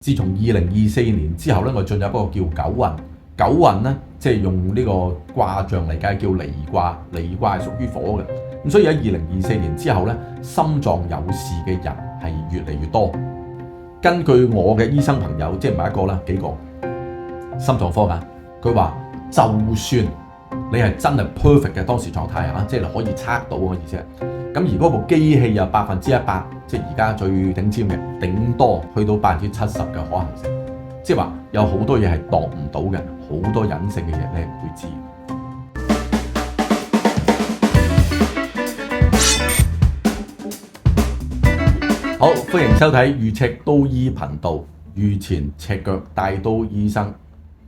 自從2024年之後咧，我進入一個叫九運。九運咧，即係用呢個卦象嚟解叫離卦，離卦係屬於火嘅。咁所以喺2024年之後咧，心臟有事嘅人係越嚟越多。根據我嘅醫生朋友，即係唔係一個啦，幾個心臟科㗎，佢話就算你係真係 perfect 嘅當時狀態嚇，即係可以測到嘅意思係。咁而嗰部機器又100%，即係而家最頂尖嘅，頂多去到70%嘅可行性。即係話有好多嘢係度唔到嘅，好多隱性嘅嘢你唔會知。好，歡迎收睇預赤刀醫頻道，預前赤腳帶刀醫生，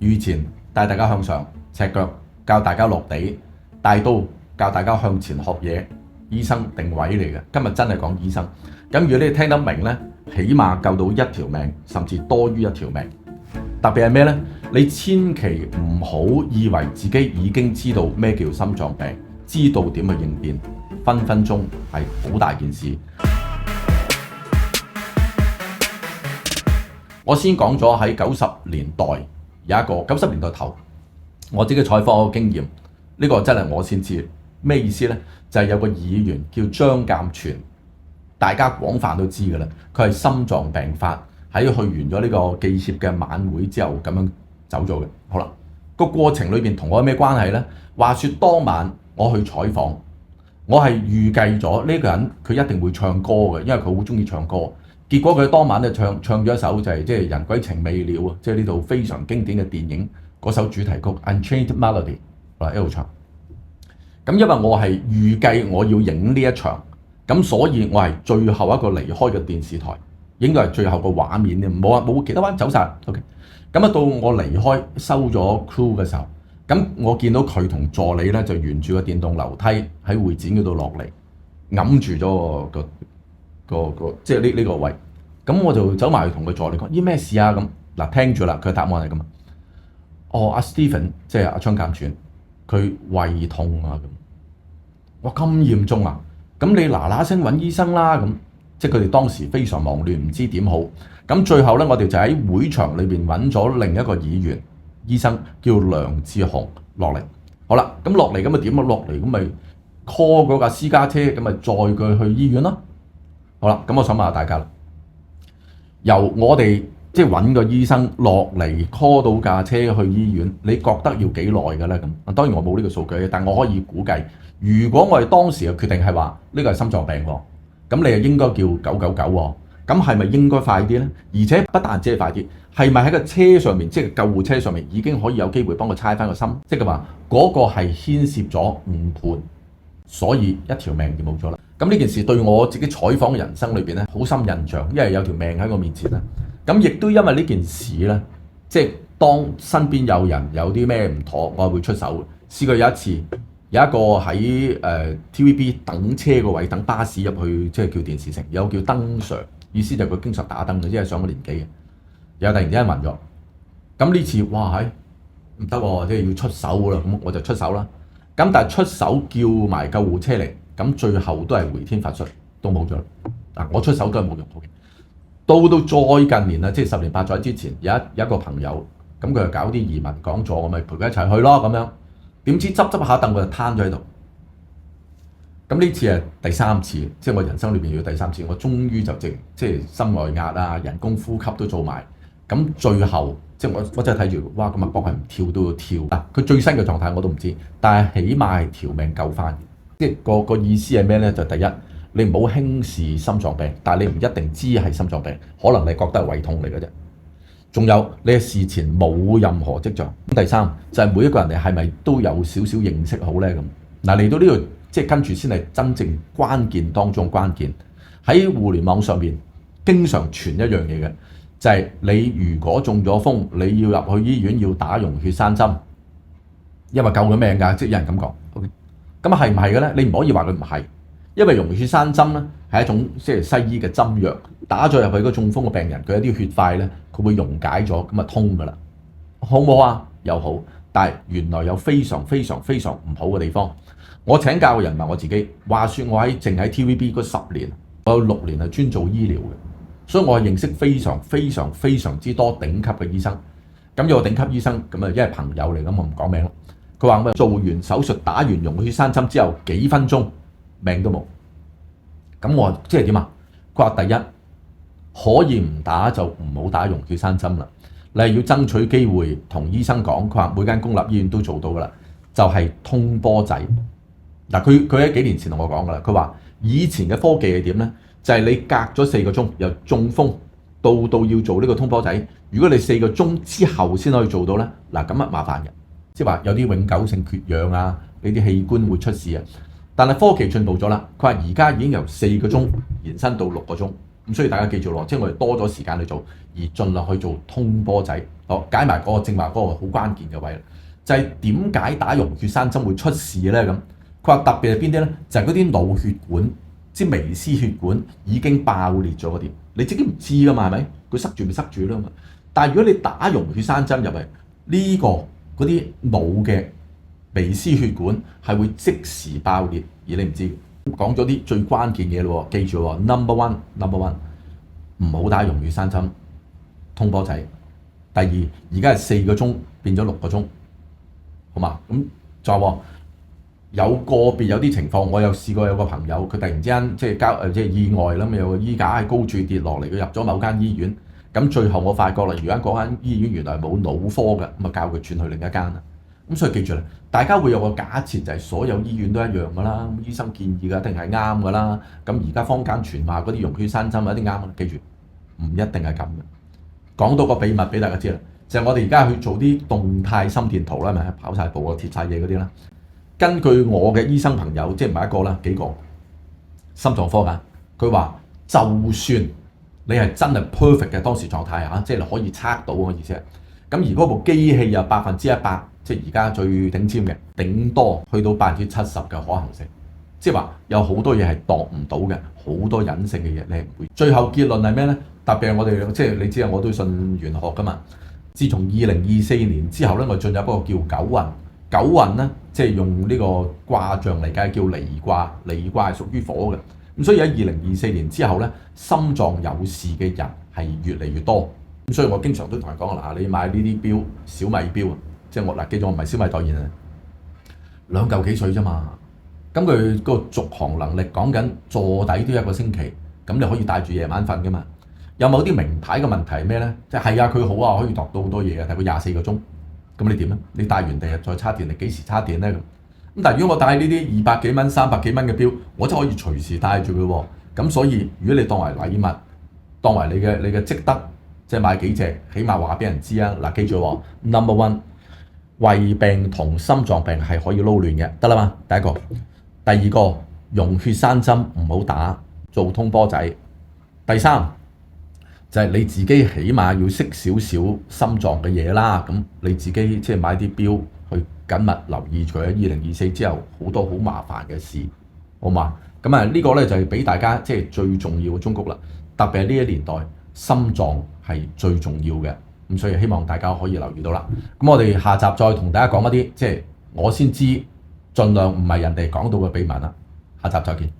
預前帶大家向上，赤腳教大家落地，帶刀教大家向前學嘢。醫生定位嚟嘅，今日真係講醫生。咁如果你聽得明呢，起碼救到一條命，甚至多於一條命。特別係咩呢？你千祈唔好以為自己已經知道咩叫心臟病，知道點去應變，分分鐘係好大件事。我先講咗喺90年代有一個90年代頭，我自己採訪嘅經驗，呢個真係我先知。咩意思呢？就係有個議員叫張鑑全，大家廣泛都知㗎啦。佢係心臟病發，喺去完咗呢個記協嘅晚會之後咁樣走咗嘅。好啦，個過程裏邊同我有咩關係呢？話說當晚我去採訪，我係預計咗呢個人佢一定會唱歌嘅，因為佢好中意唱歌。結果佢當晚咧唱咗一首就係即係人鬼情未了啊！即係呢套非常經典嘅電影嗰首主題曲《Unchained Melody》，一路唱。咁因為我係預計我要影呢一場，咁所以我係最後一個離開嘅電視台，應該係最後個畫面嘅，冇其他班走晒。OK， 咁到我離開收咗 crew 嘅時候，咁我見到佢同助理咧就沿住個電動樓梯喺會展嗰度落嚟，揞住咗個即係呢個位。咁我就走埋去同佢助理講：咦，咩事啊？咁嗱，聽住啦，佢答案係咁啊。哦，阿 Stephen 即係阿張鑑全。佢胃痛啊咁，哇咁嚴重啊！咁你嗱嗱聲揾醫生啦咁，即係佢哋當時非常忙亂，唔知點好。咁最後咧，我哋就喺會場裏邊揾咗另一個議員醫生，叫梁志雄落嚟。好啦，咁落嚟咁咪點啊？落嚟咁咪 call 嗰架私家車，咁咪載佢去醫院咯。好啦，咁我想問下大家啦，由我哋即係揾個醫生落嚟 call 到架車去醫院，你覺得要幾耐嘅咧？咁當然我冇呢個數據，但我可以估計，如果我哋當時嘅決定係話呢個係心臟病喎，咁你係應該叫999喎，咁係咪應該快啲咧？而且不但只係快啲，係咪喺個車上面，即係救護車上面已經可以有機會幫佢猜翻個心？即係話嗰個係牽涉咗誤判，所以一條命就冇咗啦。咁呢件事對我自己採訪嘅人生裏邊咧，好深印象，因為有條命喺我面前啦。咁亦都因為呢件事咧，即係當身邊有人有啲咩唔妥，我係會出手。試過有一次，有一個喺TVB 等車個位等巴士入去，即係叫電視城，有叫燈 Sir， 意思就係佢經常打燈嘅，即係上咗年紀嘅。有突然之間暈咗，咁呢次哇係唔得喎，即係要出手啦，咁我就出手啦。咁但係出手叫埋救護車嚟，咁最後都係回天乏術，都冇咗。嗱，我出手都係冇用嘅。到再近年啦，即係10年8載之前，有一個朋友，咁佢就搞啲移民講座，我咪陪佢一齊去咯咁樣。點知執下凳，佢就攤咗喺度。咁呢次係第3次，即係我人生裏邊要第3次，我終於就即係心外壓啊、人工呼吸都做埋。咁最後即係我真係睇住，哇！咁啊搏係唔跳都要跳。嗱，佢最新嘅狀態我都唔知，但係起碼係條命救翻。即係個意思係咩咧？就第一。你唔好輕視心臟病，但係你唔一定知係心臟病，可能你覺得係胃痛嚟嘅啫。仲有你係事前冇任何跡象。咁第三就係每一個人哋係咪都有少少認識好咧咁。嗱，嚟到呢度即係跟住先係真正關鍵當中關鍵。喺互聯網上面經常傳一樣嘢嘅，就係你如果中咗風，你要入去醫院要打溶血栓針，因為救咗命㗎，即係有人咁講。OK， 咁係唔係嘅咧？你唔可以話佢唔係。因為溶血栓針咧係一種即係西醫嘅針藥，打咗入去嗰中風嘅病人，佢有啲血塊咧，佢會溶解咗，咁啊通噶啦，好唔好啊？又好，但係原來有非常非常非常唔好嘅地方。我請教嘅人問我自己，話說我淨喺 TVB 嗰10年，我有6年係專做醫療嘅，所以我係認識非常之多頂級嘅醫生。咁有個頂級醫生咁啊，因為朋友嚟咁，我唔講名啦。佢話做完手術打完溶血栓針之後幾分鐘命都冇。咁我話即係點啊？佢話第一可以唔打就唔好打溶血栓針啦。你係要爭取機會同醫生講，佢話每間公立醫院都做到㗎啦，就係通波仔。嗱，佢喺幾年前同我講㗎啦，佢話以前嘅科技係點呢？就係你隔咗4個鐘由中風到要做呢個通波仔，如果你4個鐘之後先可以做到呢，嗱咁啊麻煩嘅，即係話有啲永久性缺氧啊，呢啲器官會出事啊。但係科技進步咗啦，佢話而家已經由4個鐘延伸到6個鐘，咁所以大家記住咯，即係我哋多咗時間去做，而盡量去做通波仔。好，解埋嗰個正話嗰個好關鍵嘅位，就係點解打溶血栓針會出事呢？咁佢話特別係邊啲呢？就係嗰啲腦血管。即微絲血管已經爆裂咗嗰啲，你自己唔知噶嘛，係咪？佢塞住咪塞住啦嘛。但係如果你打溶血栓針入嚟，呢個嗰啲腦嘅微絲血管係會即時爆裂，而你唔知。講咗啲最關鍵嘢咯，記住喎 ，number one，唔好打溶血栓針，通波仔。第二，而家係4個鐘變咗6個鐘，好嘛？咁再喎。有個別有啲情況，我有試過有個朋友，佢突然之間即係意外啦，有個衣架喺高處跌落嚟，佢入咗某間醫院，咁最後我發覺啦，如果嗰間醫院原來冇腦科嘅，咁啊教佢轉去另一間啦。咁所以記住啦，大家會有個假設就係所有醫院都一樣㗎啦，醫生建議嘅一定係啱㗎啦。咁而家坊間傳話嗰啲溶血栓針一定啱，記住唔一定係咁嘅。講到個秘密俾大家知啦，就係我哋而家去做啲動態心電圖啦，咪跑晒步啊、貼晒嘢嗰啲啦。根據我嘅醫生朋友，即係唔係一個啦，幾個心臟科㗎，佢話就算你係真係 perfect 嘅當時狀態啊，即係你可以測到嘅意思係。咁而嗰部機器有100%，即係而家最頂尖嘅，頂多去到70%嘅可行性。即係話有好多嘢係度唔到嘅，好多隱性嘅嘢你係唔會。最後結論係咩呢？特別係我哋即係你知啊，我都信玄學㗎嘛。自從2024年之後咧，我進入一個叫九運。九運咧，即係用呢個卦象嚟計叫離卦，離卦係屬於火嘅。咁所以喺2024年之後咧，心臟有事嘅人係越嚟越多。咁所以我經常都同人講嗱，你買呢啲錶，小米錶啊，即係我嗱，記住我唔係小米代言啊，2嚿幾水啫嘛。咁佢個續航能力講緊坐底都1個星期，咁你可以帶住夜晚瞓噶嘛。有某啲名牌嘅問題係咩咧？即係啊，佢好啊，可以度到好多嘢啊，但係佢24個鐘。咁你點咧？你帶完第日再叉電，你幾時叉電咧？咁但係如果我帶呢啲200幾蚊、300幾蚊嘅錶，我真係可以隨時帶住佢喎。咁所以如果你當為禮物，當為你嘅積德，即係買幾隻，起碼話俾人知啊！嗱，記住喎 ，number one， 胃病同心臟病係可以撈亂嘅，得啦嘛。第一個，第二個，溶血栓針唔好打，做通波仔。第三，就係你自己起碼要識少少心臟嘅嘢啦，咁你自己即係買啲錶去緊密留意佢喺2024之後好多好麻煩嘅事，好嘛？咁啊呢個咧就係俾大家即係最重要嘅忠告啦，特別係呢一年代心臟係最重要嘅，咁所以希望大家可以留意到啦。咁我哋下集再同大家講一啲即係我先知，盡量唔係人哋講到嘅秘密啦。下集再見。